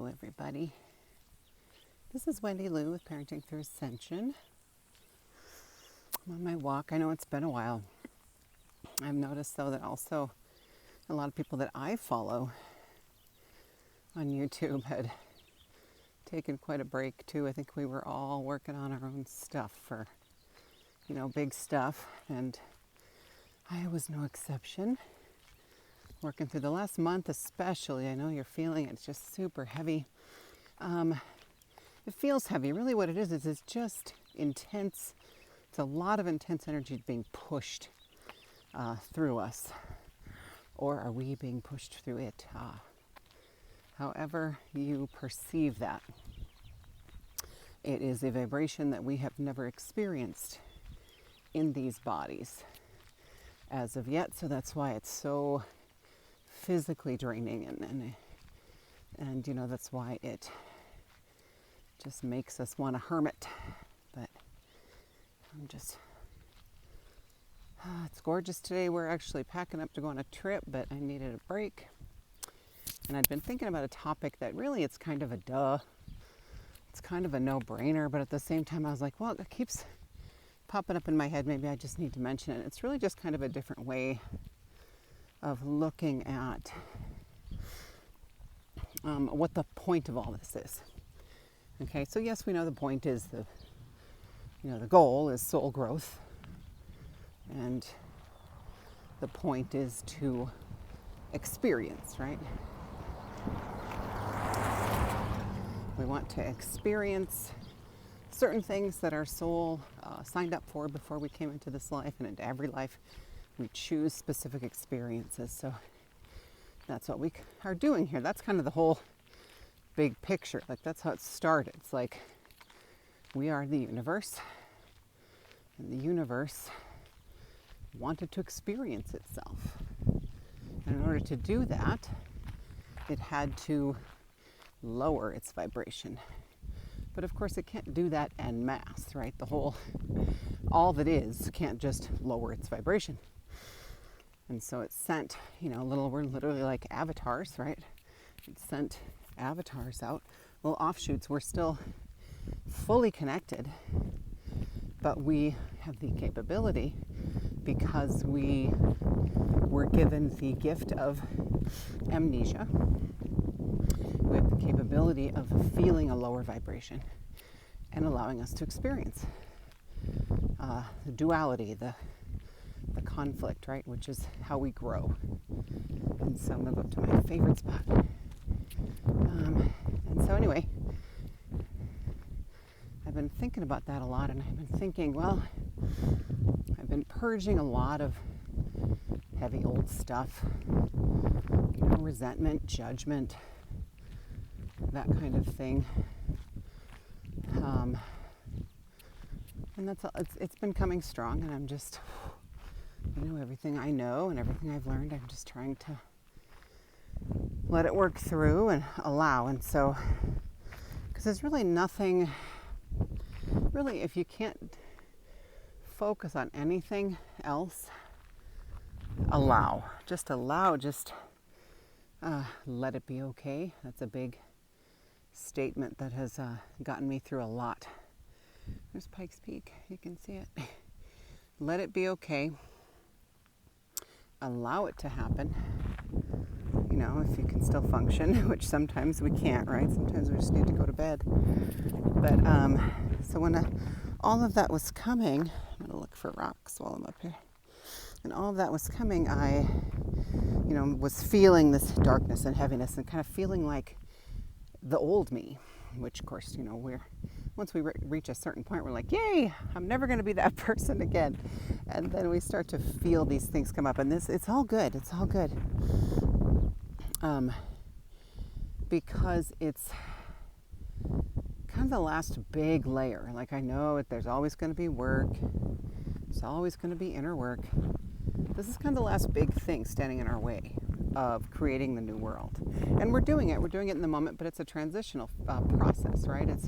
everybody. This is Wendy Lou with Parenting Through Ascension. I'm on my walk. I know it's been a while. I've noticed, though, that also a lot of people that I follow on YouTube had taken quite a break, too. I think we were all working on our own stuff for, big stuff, and I was no exception. Working through the last month especially, I know you're feeling it's just super heavy. It feels heavy. Really what it is it's just intense. It's a lot of intense energy being pushed through us. Or are we being pushed through it? However you perceive that. It is a vibration that we have never experienced in these bodies as of yet. So that's why it's so physically draining, and that's why it just makes us want to hermit. But it's gorgeous today. We're actually packing up to go on a trip, but I needed a break, and I'd been thinking about a topic that really it's kind of a it's kind of a no-brainer, but at the same time I was like, well, it keeps popping up in my head, maybe I just need to mention it. It's really just kind of a different way of looking at what the point of all this is. Okay, so yes, we know the point is the goal is soul growth, and the point is to experience, right? We want to experience certain things that our soul signed up for before we came into this life, and into every life we choose specific experiences. So that's what we are doing here. That's kind of the whole big picture. Like, that's how it started. It's like we are the universe, and the universe wanted to experience itself. And in order to do that, it had to lower its vibration. But of course, it can't do that en masse, right? All that is can't just lower its vibration. And so it sent, we're literally like avatars, right? It sent avatars out. Well, offshoots, we're still fully connected, but we have the capability, because we were given the gift of amnesia. We have the capability of feeling a lower vibration and allowing us to experience the duality, the conflict, right? Which is how we grow. And so I'm going to go up to my favorite spot. And so anyway, I've been thinking about that a lot, and I've been thinking, well, I've been purging a lot of heavy old stuff, resentment, judgment, that kind of thing. And that's all, it's been coming strong, and I'm just, everything I know and everything I've learned, I'm just trying to let it work through and allow. And so, because there's really nothing, really, if you can't focus on anything else, allow. Just let it be okay. That's a big statement that has gotten me through a lot. There's Pikes Peak, you can see it. Let it be okay. Allow it to happen. If you can still function, which sometimes we can't, right? Sometimes we just need to go to bed. But so when all of that was coming, I'm going to look for rocks while I'm up here. And all of that was coming, I, was feeling this darkness and heaviness, and kind of feeling like the old me, which of course, once we reach a certain point, we're like, yay, I'm never going to be that person again. And then we start to feel these things come up, and it's all good. It's all good. Because it's kind of the last big layer. Like, I know there's always going to be work. There's always going to be inner work. This is kind of the last big thing standing in our way of creating the new world. And we're doing it. We're doing it in the moment, but it's a transitional process, right? It's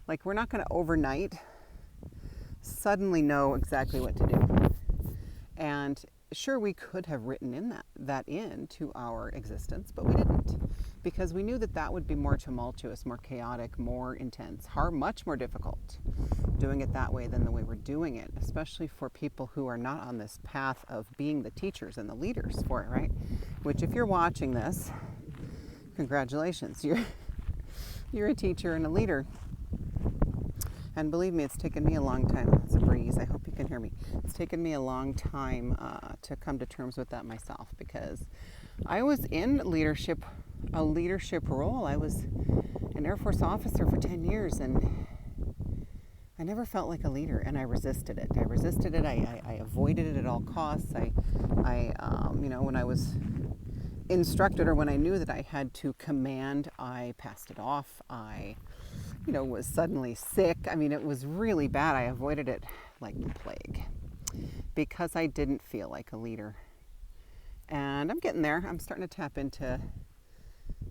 like we're not going to overnight suddenly know exactly what to do. And sure, we could have written in that into our existence, but we didn't, because we knew that that would be more tumultuous, more chaotic, more intense, much more difficult doing it that way than the way we're doing it, especially for people who are not on this path of being the teachers and the leaders for it, right? Which, if you're watching this, congratulations, you're a teacher and a leader. And believe me, it's taken me a long time. It's a breeze. I hope you can hear me. It's taken me a long time to come to terms with that myself, because I was in a leadership role. I was an Air Force officer for 10 years, and I never felt like a leader, and I resisted it. I avoided it at all costs. When I was instructed, or when I knew that I had to command, I passed it off. I was suddenly sick. I mean, it was really bad. I avoided it like the plague because I didn't feel like a leader. And I'm getting there. I'm starting to tap into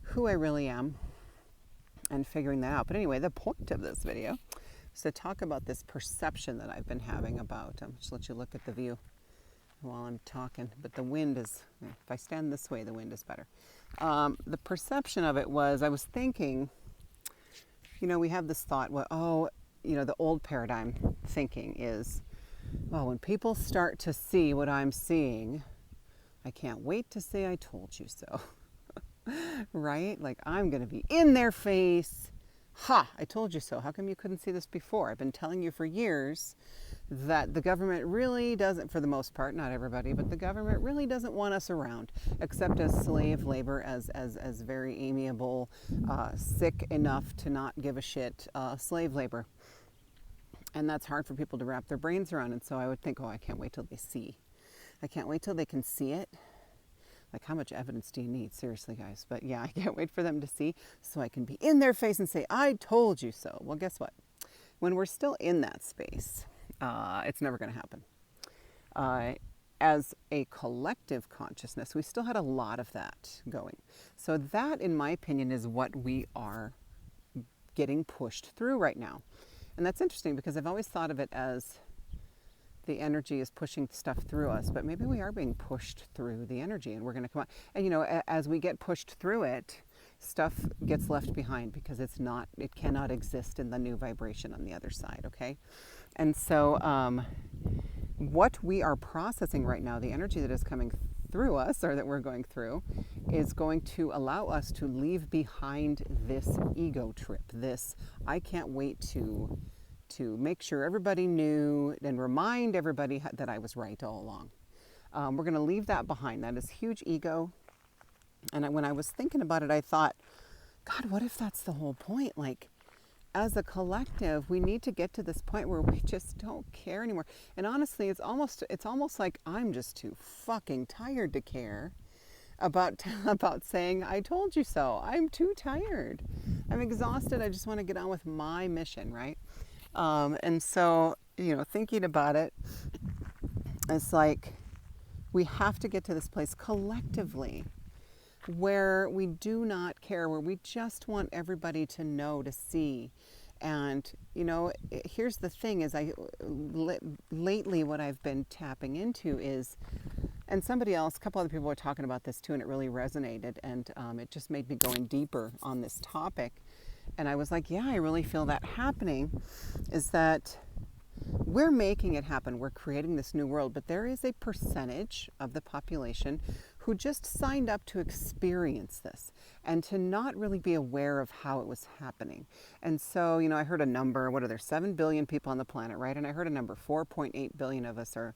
who I really am and figuring that out. But anyway, the point of this video is to talk about this perception that I've been having about, just let you look at the view while I'm talking, but the wind is, if I stand this way, the wind is better. The perception of it was, I was thinking, we have this thought, the old paradigm thinking is, well, when people start to see what I'm seeing, I can't wait to say I told you so. Right? Like, I'm going to be in their face. Ha! I told you so. How come you couldn't see this before? I've been telling you for years that the government really doesn't, for the most part, not everybody, but the government really doesn't want us around, except as slave labor, as very amiable, sick enough to not give a shit slave labor. And that's hard for people to wrap their brains around. And so I would think, I can't wait till they see. I can't wait till they can see it. Like, how much evidence do you need? Seriously, guys. But yeah, I can't wait for them to see so I can be in their face and say, I told you so. Well, guess what? When we're still in that space, it's never going to happen. As a collective consciousness, we still had a lot of that going. So that, in my opinion, is what we are getting pushed through right now. And that's interesting, because I've always thought of it as the energy is pushing stuff through us, but maybe we are being pushed through the energy, and we're going to come out. And as we get pushed through it, stuff gets left behind, because it cannot exist in the new vibration on the other side, okay? And so what we are processing right now, the energy that is coming through us, or that we're going through, is going to allow us to leave behind this ego trip, this I can't wait to make sure everybody knew and remind everybody that I was right all along. We're going to leave that behind. That is huge ego. And when I was thinking about it, I thought, God, what if that's the whole point? Like, as a collective, we need to get to this point where we just don't care anymore. And honestly, it's almost like I'm just too fucking tired to care about saying, I told you so. I'm too tired. I'm exhausted. I just want to get on with my mission, right? And so, thinking about it, it's like we have to get to this place collectively where we do not care, where we just want everybody to know, to see. And, here's the thing is lately what I've been tapping into is, and a couple other people were talking about this too, and it really resonated, and it just made me going deeper on this topic. And I was like, yeah, I really feel that happening, is that we're making it happen. We're creating this new world, but there is a percentage of the population who just signed up to experience this and to not really be aware of how it was happening. And so, I heard a number, what are there, 7 billion people on the planet, right? And I heard a number, 4.8 billion of us are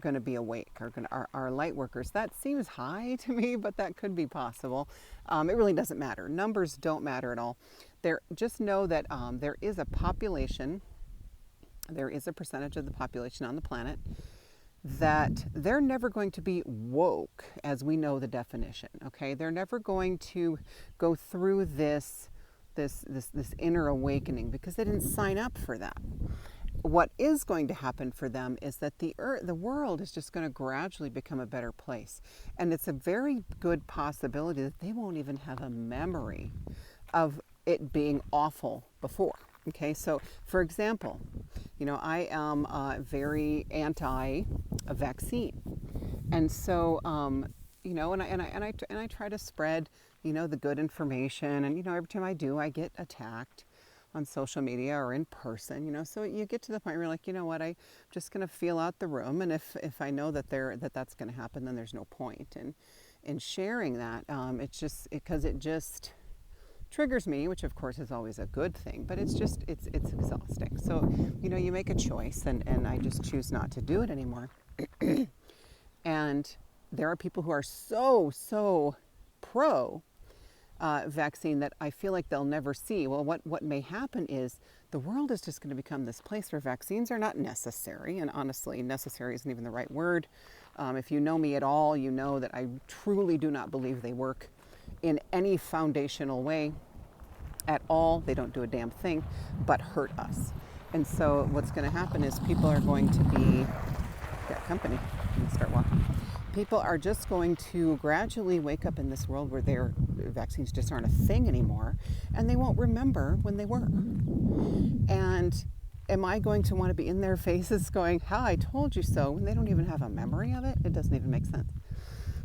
going to be awake, are light workers. That seems high to me, but that could be possible. It really doesn't matter. Numbers don't matter at all. Just know that there is a population, there is a percentage of the population on the planet that they're never going to be woke as we know the definition, okay? They're never going to go through this inner awakening, because they didn't sign up for that. What is going to happen for them is that the world is just going to gradually become a better place. And it's a very good possibility that they won't even have a memory of it being awful before. Okay, so for example, I am very anti-vaccine. And so, and I try to spread, the good information. And every time I do, I get attacked on social media or in person. So you get to the point where you're like, I'm just going to feel out the room, and if I know that's going to happen, then there's no point in sharing that. Because it just triggers me, which of course is always a good thing, but it's exhausting. So you make a choice, and I just choose not to do it anymore. And there are people who are so pro vaccine that I feel like they'll never see. Well, what may happen is the world is just going to become this place where vaccines are not necessary. And honestly, necessary isn't even the right word. If you know me at all, you know that I truly do not believe they work in any foundational way at all. They don't do a damn thing but hurt us. And so what's going to happen is people are going to be, got company, and start walking. People are just going to gradually wake up in this world where their vaccines just aren't a thing anymore, and they won't remember when they were. And am I going to want to be in their faces going, "How I told you so," when they don't even have a memory of it? It doesn't even make sense.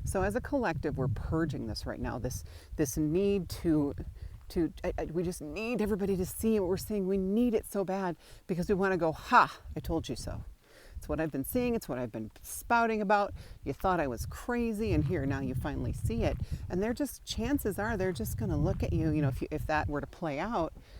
So as a collective, we're purging this right now. This need we just need everybody to see what we're seeing. We need it so bad because we want to go, "Ha! I told you so." It's what I've been seeing. It's what I've been spouting about. You thought I was crazy, and here now you finally see it. And chances are they're just going to look at you. If that were to play out,